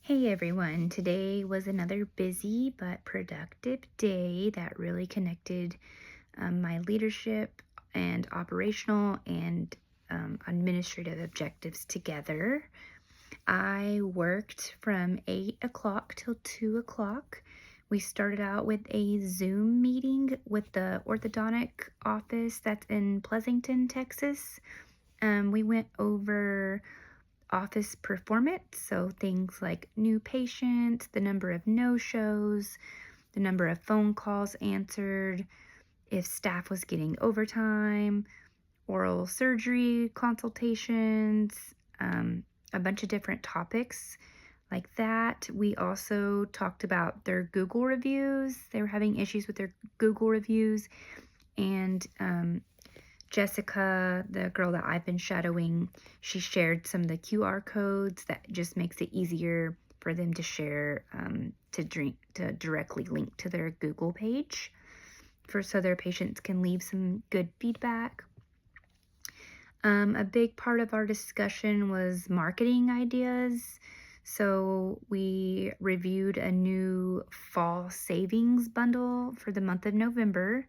Hey everyone, today was another busy but productive day that really connected my leadership and operational and administrative objectives together. I worked from 8 o'clock till 2 o'clock. We started out with a Zoom meeting with the orthodontic office that's in Pleasanton, Texas. We went over office performance, so things like new patients, the number of no-shows, the number of phone calls answered, if staff was getting overtime, oral surgery consultations, a bunch of different topics like that. We also talked about their Google reviews. They were having issues with their Google reviews, and Jessica, the girl that I've been shadowing, she shared some of the QR codes that just makes it easier for them to share, to directly link to their Google page so their patients can leave some good feedback. A big part of our discussion was marketing ideas. So we reviewed a new fall savings bundle for the month of November.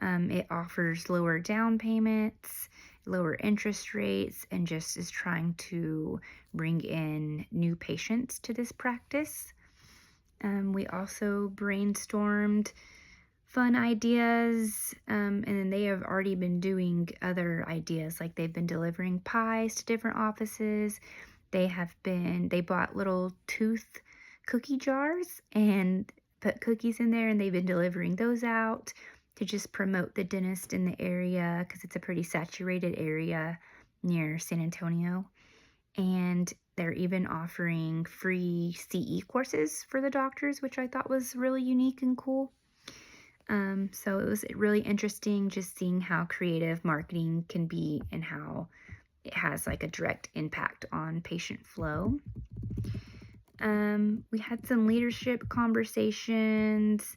It offers lower down payments, lower interest rates, and just is trying to bring in new patients to this practice. We also brainstormed fun ideas, and then they have already been doing other ideas, like they've been delivering pies to different offices. They bought little tooth cookie jars and put cookies in there, and they've been delivering those out to just promote the dentist in the area because it's a pretty saturated area near San Antonio. And they're even offering free CE courses for the doctors, which I thought was really unique and cool. So it was really interesting just seeing how creative marketing can be and how it has like a direct impact on patient flow. We had some leadership conversations,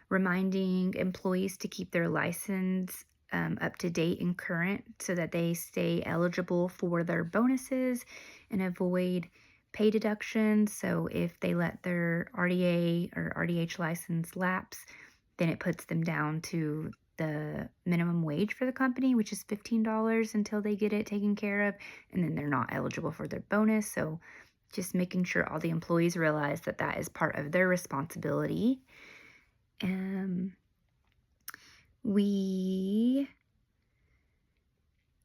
reminding employees to keep their license up to date and current so that they stay eligible for their bonuses and avoid pay deductions. So if they let their RDA or RDH license lapse, then it puts them down to the minimum wage for the company, which is $15 until they get it taken care of, and then they're not eligible for their bonus. So just making sure all the employees realize that that is part of their responsibility. We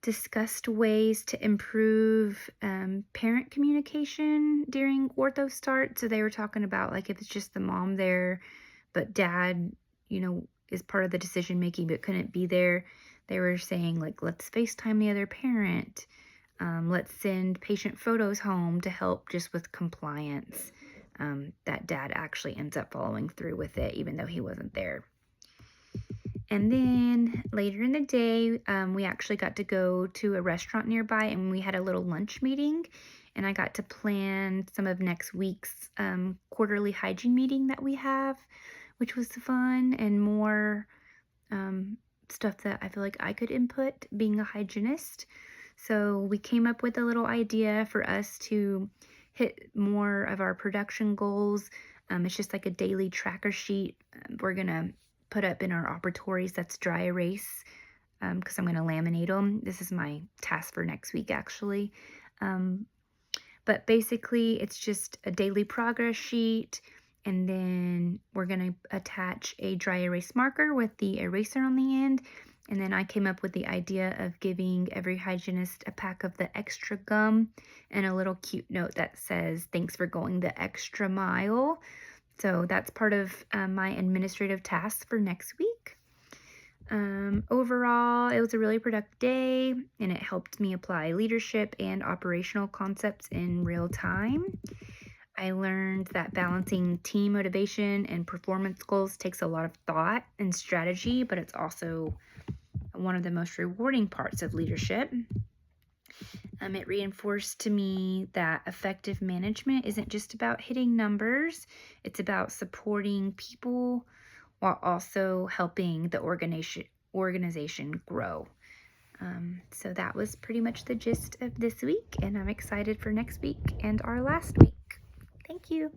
discussed ways to improve parent communication during ortho start. So they were talking about like if it's just the mom there, but dad, is part of the decision making but couldn't be there. They were saying like, let's FaceTime the other parent. Let's send patient photos home to help just with compliance. That dad actually ends up following through with it, even though he wasn't there. And then later in the day, we actually got to go to a restaurant nearby and we had a little lunch meeting. And I got to plan some of next week's quarterly hygiene meeting that we have, which was fun and more stuff that I feel like I could input being a hygienist. So we came up with a little idea for us to hit more of our production goals. It's just like a daily tracker sheet we're going to put up in our operatories that's dry erase because I'm going to laminate them. This is my task for next week, actually. But basically, it's just a daily progress sheet. And then we're going to attach a dry erase marker with the eraser on the end. And then I came up with the idea of giving every hygienist a pack of the extra gum and a little cute note that says, thanks for going the extra mile. So that's part of my administrative tasks for next week. Overall, it was a really productive day and it helped me apply leadership and operational concepts in real time. I learned that balancing team motivation and performance goals takes a lot of thought and strategy, but it's also one of the most rewarding parts of leadership. It reinforced to me that effective management isn't just about hitting numbers, it's about supporting people while also helping the organization grow. So that was pretty much the gist of this week, and I'm excited for next week and our last week. Thanks. Thank you.